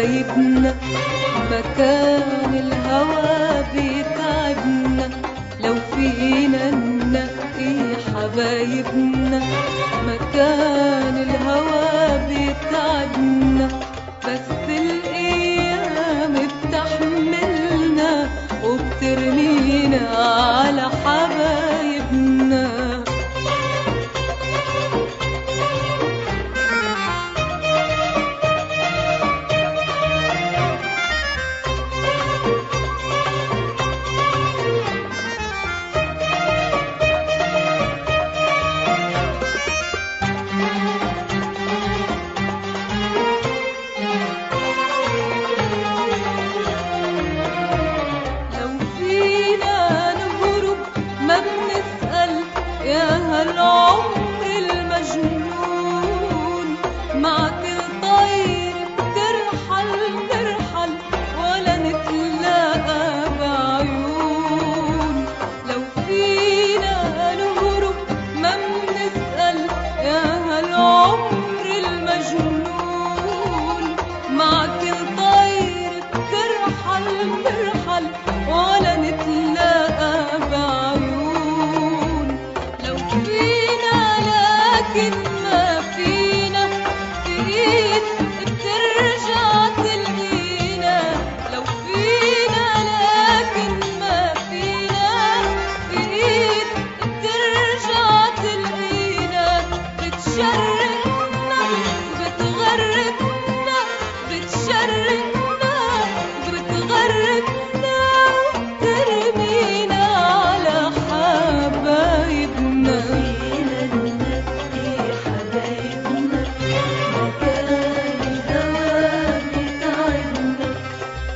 حبايبنا، مكان الهوى بيتعبنا. لو فينا ننقي حبايبنا، مكان الهوى بيتعبنا. بس الأيام بتحملنا وبترمينا على حبايبنا. يا هالعمر المجنون، معك الطير ترحل ترحل ولا نتلاقى بعيون. لو فينا نهرب ما بنسأل يا هالعمر المجنون، معك الطير ترحل ترحل ولا نتلاقى بعيون. لكن ما فينا في ايد بترجع تلقينا. لو فينا لكن ما فينا في ايد بترجع تلقينا. بتشرقنا بتغربنا، بتشرقنا بتغربنا وترمينا على حبايبنا.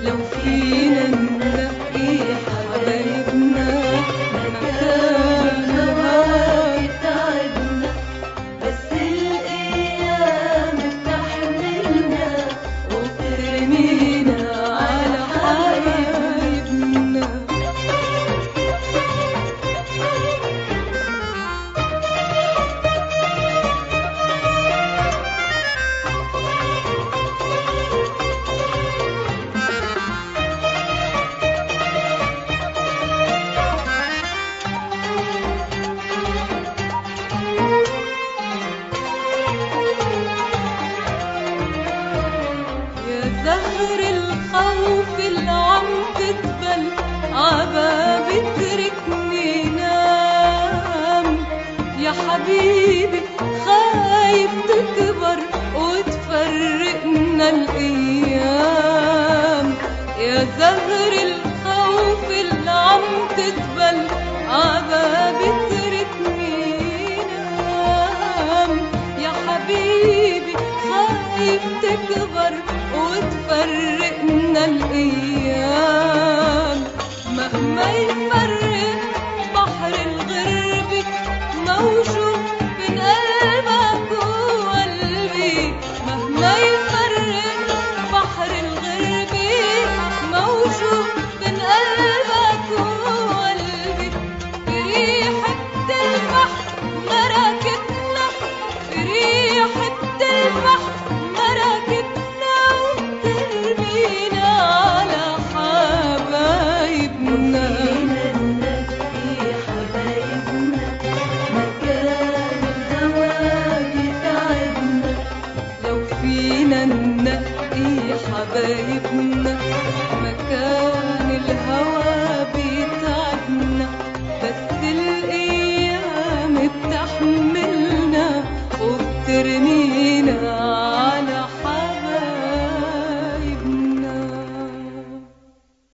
لو فينا ننقي حبايبنا، مكان الهوى يتعبنا. بس الأيام بتحملنا وبترمينا على حبايبنا. زهر الخوف اللي عم تدبل عباب تركني نام. يا حبيبي خايف تكبر وتفرقنا الأيام. يا زهر الخوف اللي عم تدبل عباب تركني نام. يا حبيبي خايف تكبر وتفرقنا الأيام. مهما يفرق بحر الغربة موجود بين قلبك وقلبي. مهما يفرق بحر الغربة موجود بين قلبك وقلبي. في ريحة البحر مراكبنا، في ريحة البحر مراكبنا وترمينا على حبايبنا. ننقي حبايبنا، مكان الهوى بيتعبنا. لو فينا ننقي حبايبنا، مكان الهوى بيتعبنا. بس الأيام بتحملنا وبترمينا